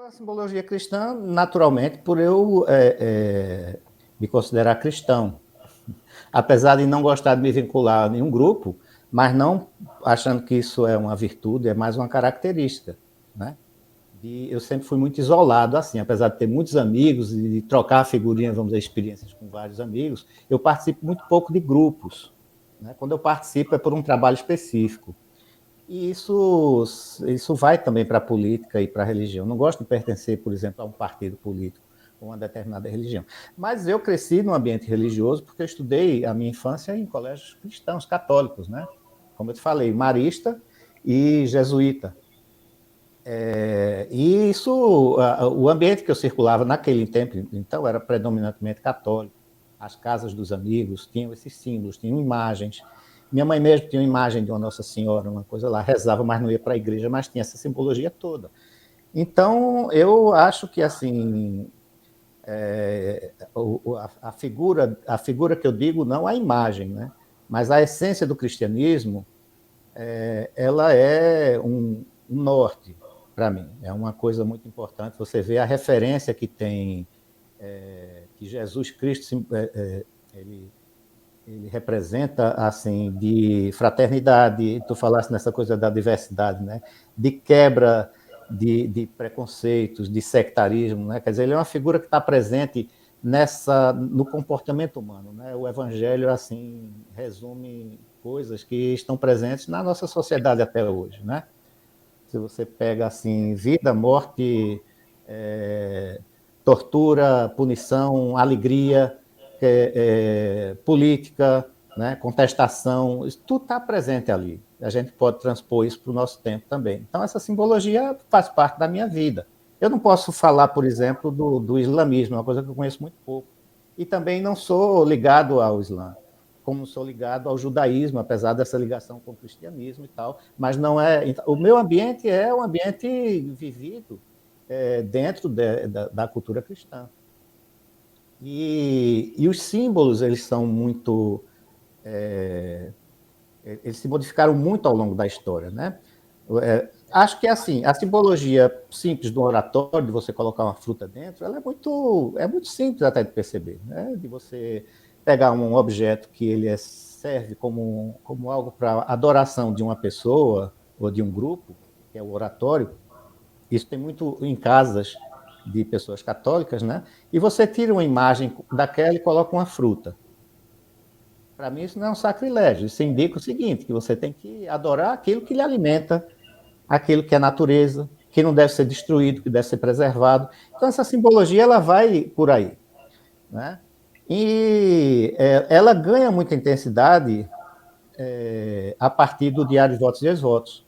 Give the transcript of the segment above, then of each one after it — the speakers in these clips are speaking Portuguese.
A simbologia cristã, naturalmente, por eu me considerar cristão. Apesar de não gostar de me vincular a nenhum grupo, mas não achando que isso é uma virtude, é mais uma característica, né? Eu sempre fui muito isolado, assim, apesar de ter muitos amigos e de trocar figurinhas, vamos dizer, experiências com vários amigos, eu participo muito pouco de grupos, né? Quando eu participo é por um trabalho específico. E isso vai também para a política e para a religião. Não gosto de pertencer, por exemplo, a um partido político ou uma determinada religião. Mas eu cresci num ambiente religioso porque eu estudei a minha infância em colégios cristãos, católicos, né? Como eu te falei, marista e jesuíta. E o ambiente que eu circulava naquele tempo, então, era predominantemente católico. As casas dos amigos tinham esses símbolos, tinham imagens. Minha mãe mesmo tinha uma imagem de uma Nossa Senhora, uma coisa lá, rezava, mas não ia para a igreja, mas tinha essa simbologia toda. Então, eu acho que, assim, a figura que eu digo, não a imagem, né? Mas a essência do cristianismo, ela é um norte para mim. É uma coisa muito importante. Você vê a referência que tem, que Jesus Cristo ele, ele representa, assim, de fraternidade. Tu falaste nessa coisa da diversidade, né? De quebra de preconceitos, de sectarismo, né? Quer dizer, ele é uma figura que está presente no comportamento humano, né? O Evangelho, assim, resume coisas que estão presentes na nossa sociedade até hoje, né? Se você pega, assim, vida, morte, é, tortura, punição, alegria, política, né, contestação, isso tudo está presente ali. A gente pode transpor isso para o nosso tempo também. Então, essa simbologia faz parte da minha vida. Eu não posso falar, por exemplo, do islamismo, é uma coisa que eu conheço muito pouco. E também não sou ligado ao Islã, como sou ligado ao judaísmo, apesar dessa ligação com o cristianismo e tal, mas não é. O meu ambiente é um ambiente vivido dentro da cultura cristã. E os símbolos, eles são muito. Eles se modificaram muito ao longo da história, né? Acho que assim, a simbologia simples do oratório, de você colocar uma fruta dentro, ela é muito simples até de perceber, né? De você pegar um objeto que ele serve como algo para adoração de uma pessoa ou de um grupo, que é o oratório. Isso tem muito em casas de pessoas católicas, né? E você tira uma imagem daquela e coloca uma fruta. Para mim, isso não é um sacrilégio. Isso indica o seguinte: que você tem que adorar aquilo que lhe alimenta, aquilo que é natureza, que não deve ser destruído, que deve ser preservado. Então, essa simbologia ela vai por aí, né? E ela ganha muita intensidade a partir do Diário de Votos e Ex-Votos,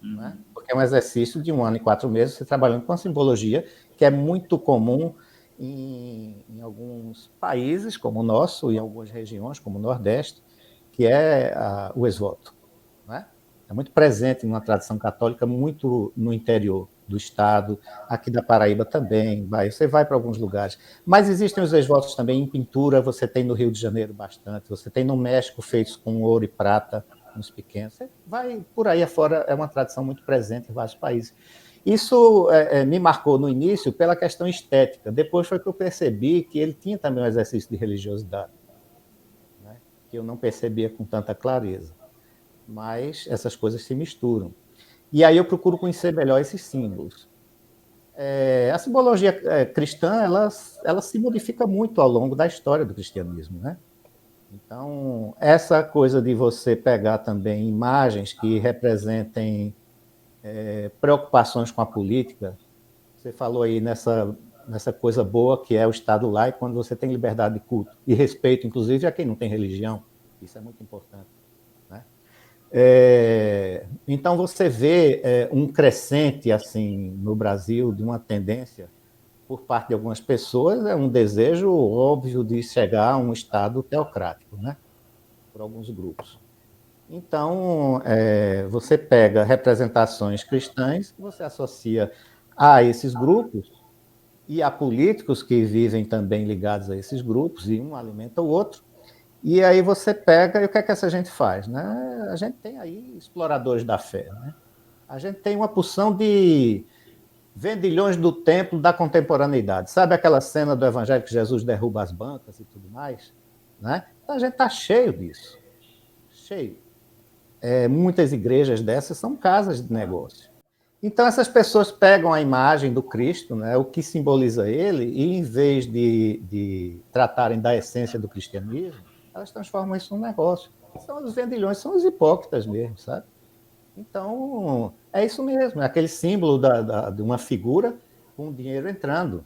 né? Porque é um exercício de 1 ano e 4 meses você trabalhando com a simbologia, que é muito comum em alguns países, como o nosso, e em algumas regiões, como o Nordeste, que é o ex-voto. Né? É muito presente numa tradição católica, muito no interior do estado, aqui da Paraíba também, você vai para alguns lugares. Mas existem os ex-votos também em pintura, você tem no Rio de Janeiro bastante, você tem no México feitos com ouro e prata, uns pequenos. Você vai por aí afora, é uma tradição muito presente em vários países. Isso me marcou no início pela questão estética. Depois foi que eu percebi que ele tinha também um exercício de religiosidade, né? Que eu não percebia com tanta clareza. Mas essas coisas se misturam. E aí eu procuro conhecer melhor esses símbolos. A simbologia cristã, ela se modifica muito ao longo da história do cristianismo, né? Então, essa coisa de você pegar também imagens que representem preocupações com a política, você falou aí nessa coisa boa que é o Estado laico, quando você tem liberdade de culto e respeito, inclusive, a quem não tem religião. Isso é muito importante. Né? Então, você vê um crescente assim no Brasil de uma tendência por parte de algumas pessoas, é um desejo óbvio de chegar a um Estado teocrático, né? Por alguns grupos. Então, você pega representações cristãs que você associa a esses grupos e a políticos que vivem também ligados a esses grupos, e um alimenta o outro, e aí você pega, e o que é que essa gente faz? Né? A gente tem aí exploradores da fé, né? A gente tem uma porção vendilhões do templo da contemporaneidade. Sabe aquela cena do Evangelho que Jesus derruba as bancas e tudo mais? Né? Então a gente está cheio disso. Cheio. Muitas igrejas dessas são casas de negócio. Então essas pessoas pegam a imagem do Cristo, né, o que simboliza ele, e em vez de tratarem da essência do cristianismo, elas transformam isso num negócio. São os vendilhões, são os hipócritas mesmo, sabe? Então, é isso mesmo, é aquele símbolo de uma figura com dinheiro entrando.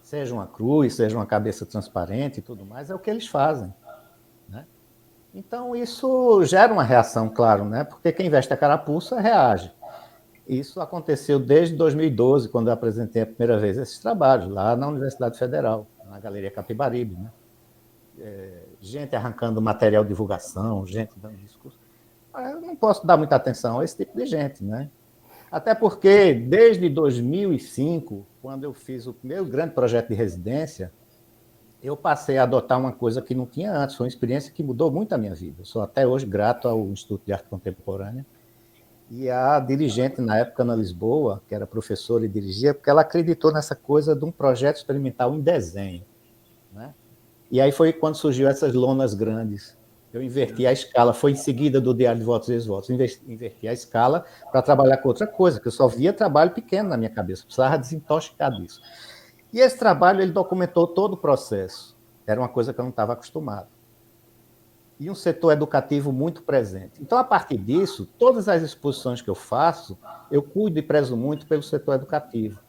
Seja uma cruz, seja uma cabeça transparente e tudo mais, é o que eles fazem. Né? Então, isso gera uma reação, claro, né? Porque quem veste a carapuça reage. Isso aconteceu desde 2012, quando eu apresentei a primeira vez esses trabalhos, lá na Universidade Federal, na Galeria Capibaribe. Né? Gente arrancando material de divulgação, gente dando discurso. Eu não posso dar muita atenção a esse tipo de gente, né? Até porque, desde 2005, quando eu fiz o primeiro grande projeto de residência, eu passei a adotar uma coisa que não tinha antes. Foi uma experiência que mudou muito a minha vida. Eu sou até hoje grato ao Instituto de Arte Contemporânea e a dirigente, na época, na Lisboa, que era professora e dirigia, porque ela acreditou nessa coisa de um projeto experimental em desenho. Né? E aí foi quando surgiu essas lonas grandes. Eu inverti a escala, foi em seguida do Diário de Votos e Ex-Votos, inverti a escala para trabalhar com outra coisa, que eu só via trabalho pequeno na minha cabeça, precisava desintoxicar disso. E esse trabalho, ele documentou todo o processo. Era uma coisa que eu não estava acostumado. E um setor educativo muito presente. Então, a partir disso, todas as exposições que eu faço, eu cuido e prezo muito pelo setor educativo.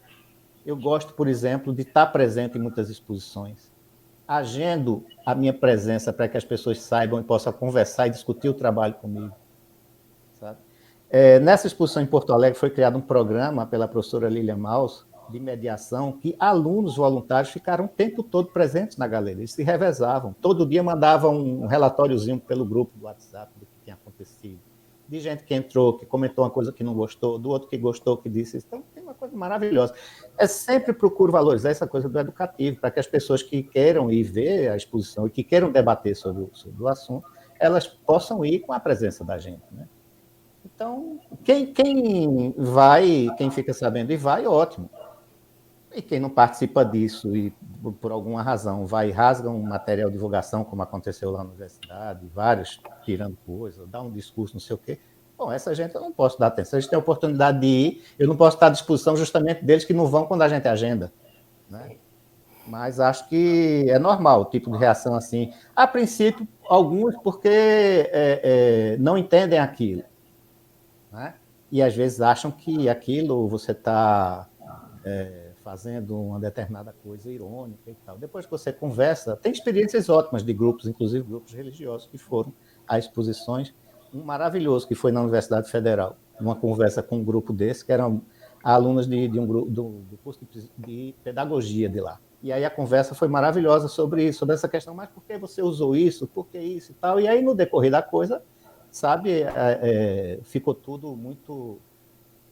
Eu gosto, por exemplo, de estar presente em muitas exposições. Agendo a minha presença para que as pessoas saibam e possam conversar e discutir o trabalho comigo. Sabe? Nessa exposição em Porto Alegre foi criado um programa pela professora Lília Maus de mediação que alunos voluntários ficaram o tempo todo presentes na galeria, eles se revezavam. Todo dia mandavam um relatóriozinho pelo grupo do WhatsApp do que tinha acontecido. De gente que entrou, que comentou uma coisa que não gostou, do outro que gostou, que disse. Então, tem uma coisa maravilhosa. Sempre procuro valorizar essa coisa do educativo, para que as pessoas que queiram ir ver a exposição e que queiram debater sobre o assunto, elas possam ir com a presença da gente, né? Então, quem vai, quem fica sabendo e vai, ótimo. E quem não participa disso e, por alguma razão, vai e rasga um material de divulgação, como aconteceu lá na universidade, vários tirando coisa, dá um discurso, não sei o quê. Bom, essa gente eu não posso dar atenção. A gente tem a oportunidade de ir, eu não posso estar à disposição justamente deles que não vão quando a gente agenda. Né? Mas acho que é normal o tipo de reação assim. A princípio, alguns porque não entendem aquilo. Né? E às vezes acham que aquilo você está fazendo uma determinada coisa irônica e tal. Depois que você conversa, tem experiências ótimas de grupos, inclusive grupos religiosos, que foram a exposições. Um maravilhoso que foi na Universidade Federal, uma conversa com um grupo desse, que eram alunos de um grupo do curso de pedagogia de lá. E aí a conversa foi maravilhosa sobre isso, sobre essa questão, mas por que você usou isso, por que isso e tal? E aí, no decorrer da coisa, sabe, ficou tudo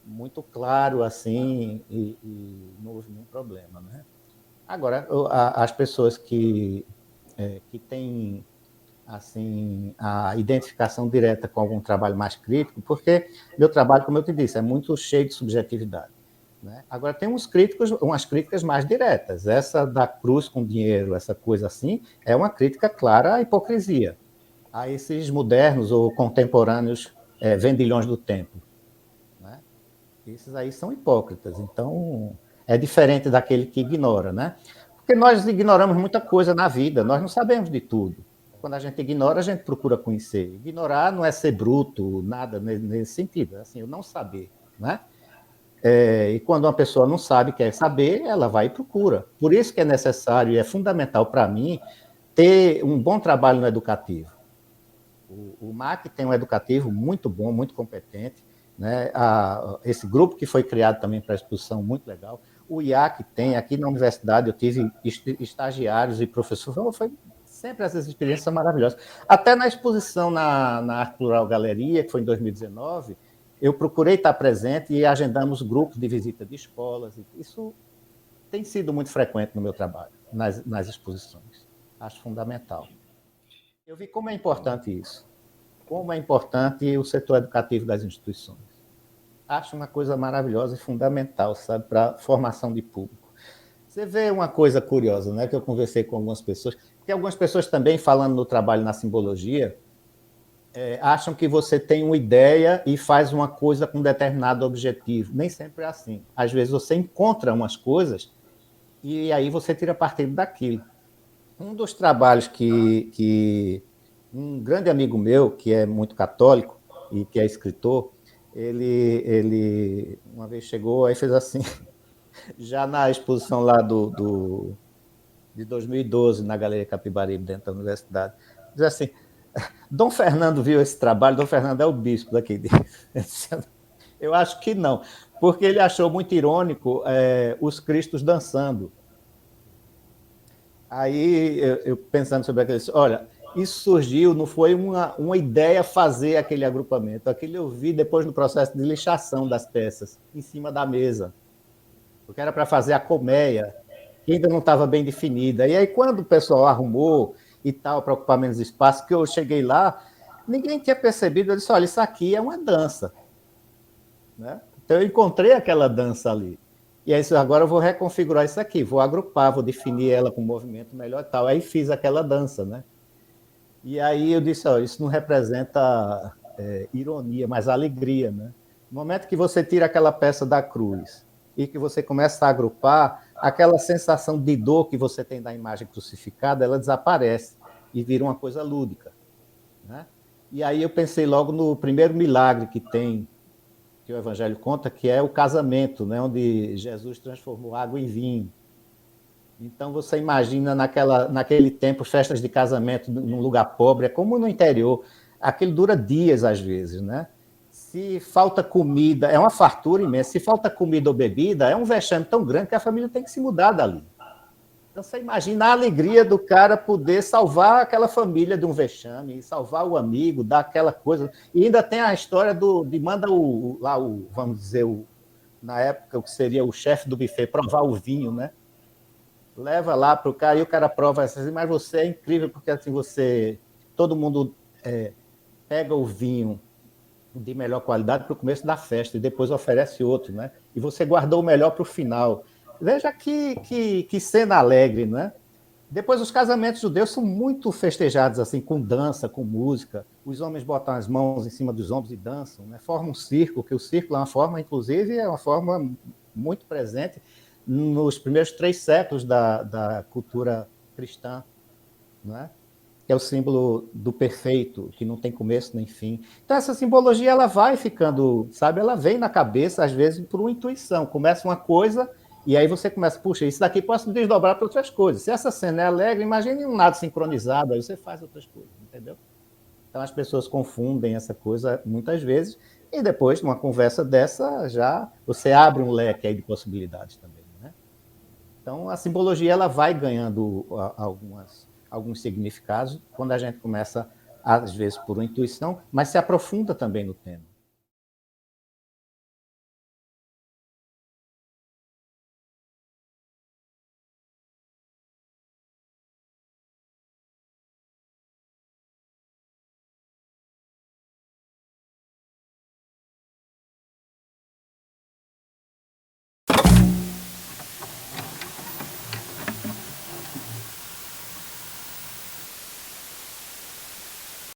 muito claro assim e não houve nenhum problema, né? Agora, as pessoas que têm assim a identificação direta com algum trabalho mais crítico, porque meu trabalho, como eu te disse, é muito cheio de subjetividade. Né? Agora, tem umas críticas mais diretas. Essa da cruz com dinheiro, essa coisa assim, é uma crítica clara à hipocrisia, a esses modernos ou contemporâneos vendilhões do tempo. Né? Esses aí são hipócritas. Então, é diferente daquele que ignora, né? Porque nós ignoramos muita coisa na vida, nós não sabemos de tudo. Quando a gente ignora, a gente procura conhecer. Ignorar não é ser bruto, nada nesse sentido. É assim, eu não saber, né? E quando uma pessoa não sabe, quer saber, ela vai e procura. Por isso que é necessário e é fundamental para mim ter um bom trabalho no educativo. O MAC tem um educativo muito bom, muito competente, né? Esse grupo que foi criado também para a exposição, muito legal. O IAC tem, aqui na universidade, eu tive estagiários e professores, foi sempre essas experiências são maravilhosas. Até na exposição na Arte Plural Galeria, que foi em 2019, eu procurei estar presente e agendamos grupos de visita de escolas. Isso tem sido muito frequente no meu trabalho, nas exposições. Acho fundamental. Eu vi como é importante isso. Como é importante o setor educativo das instituições. acho uma coisa maravilhosa e fundamental, sabe, para a formação de público. Você vê uma coisa curiosa, né, que eu conversei com algumas pessoas, porque algumas pessoas também, falando no trabalho na simbologia, acham que você tem uma ideia e faz uma coisa com um determinado objetivo. Nem sempre é assim. Às vezes você encontra umas coisas e aí você tira partido daquilo. Um dos trabalhos que um grande amigo meu, que é muito católico e que é escritor, ele uma vez chegou e fez assim, já na exposição lá de 2012, na Galeria Capibaribe, dentro da universidade, diz assim, Dom Fernando viu esse trabalho, Dom Fernando é o bispo daqui. Eu acho que não, porque ele achou muito irônico os cristos dançando. Aí, eu pensando sobre aquilo, olha, isso surgiu, não foi uma ideia fazer aquele agrupamento, aquilo eu vi depois no processo de lixação das peças, em cima da mesa, porque era para fazer a colmeia, que ainda não estava bem definida. E aí, quando o pessoal arrumou e tal, para ocupar menos espaço, que eu cheguei lá, ninguém tinha percebido, eu disse, olha, isso aqui é uma dança. Né? Então, eu encontrei aquela dança ali. E aí, agora eu vou reconfigurar isso aqui, vou agrupar, vou definir ela com um movimento melhor e tal. Aí fiz aquela dança, né? E aí eu disse, ó, isso não representa ironia, mas alegria, né? No momento que você tira aquela peça da cruz e que você começa a agrupar, aquela sensação de dor que você tem da imagem crucificada, ela desaparece e vira uma coisa lúdica, né? E aí eu pensei logo no primeiro milagre que tem, que o Evangelho conta, que é o casamento, né, onde Jesus transformou água em vinho. Então, você imagina naquele tempo, festas de casamento num lugar pobre, é como no interior, aquilo dura dias às vezes, né? Se falta comida, é uma fartura imensa, se falta comida ou bebida, é um vexame tão grande que a família tem que se mudar dali. Então, você imagina a alegria do cara poder salvar aquela família de um vexame, salvar o amigo, dar aquela coisa. E ainda tem a história de manda vamos dizer, na época, o que seria o chefe do buffet, provar o vinho, né? Leva lá para o cara e o cara prova assim, mas você é incrível, porque assim todo mundo pega o vinho de melhor qualidade para o começo da festa e depois oferece outro, né? E você guardou o melhor para o final. Veja que cena alegre, né? Depois, os casamentos judeus são muito festejados, assim, com dança, com música. Os homens botam as mãos em cima dos ombros e dançam, né? Formam um círculo, que o círculo é uma forma, inclusive, é uma forma muito presente nos primeiros 3 séculos da cultura cristã, né? Que é o símbolo do perfeito, que não tem começo nem fim. Então, essa simbologia, ela vai ficando, sabe, ela vem na cabeça, às vezes, por uma intuição. Começa uma coisa, e aí você começa, puxa, isso daqui posso desdobrar para outras coisas. Se essa cena é alegre, imagine um nado sincronizado, aí você faz outras coisas, entendeu? Então, as pessoas confundem essa coisa muitas vezes, e depois, numa conversa dessa, já você abre um leque aí de possibilidades também, né? Então, a simbologia, ela vai ganhando alguns significados quando a gente começa, às vezes, por uma intuição, mas se aprofunda também no tema.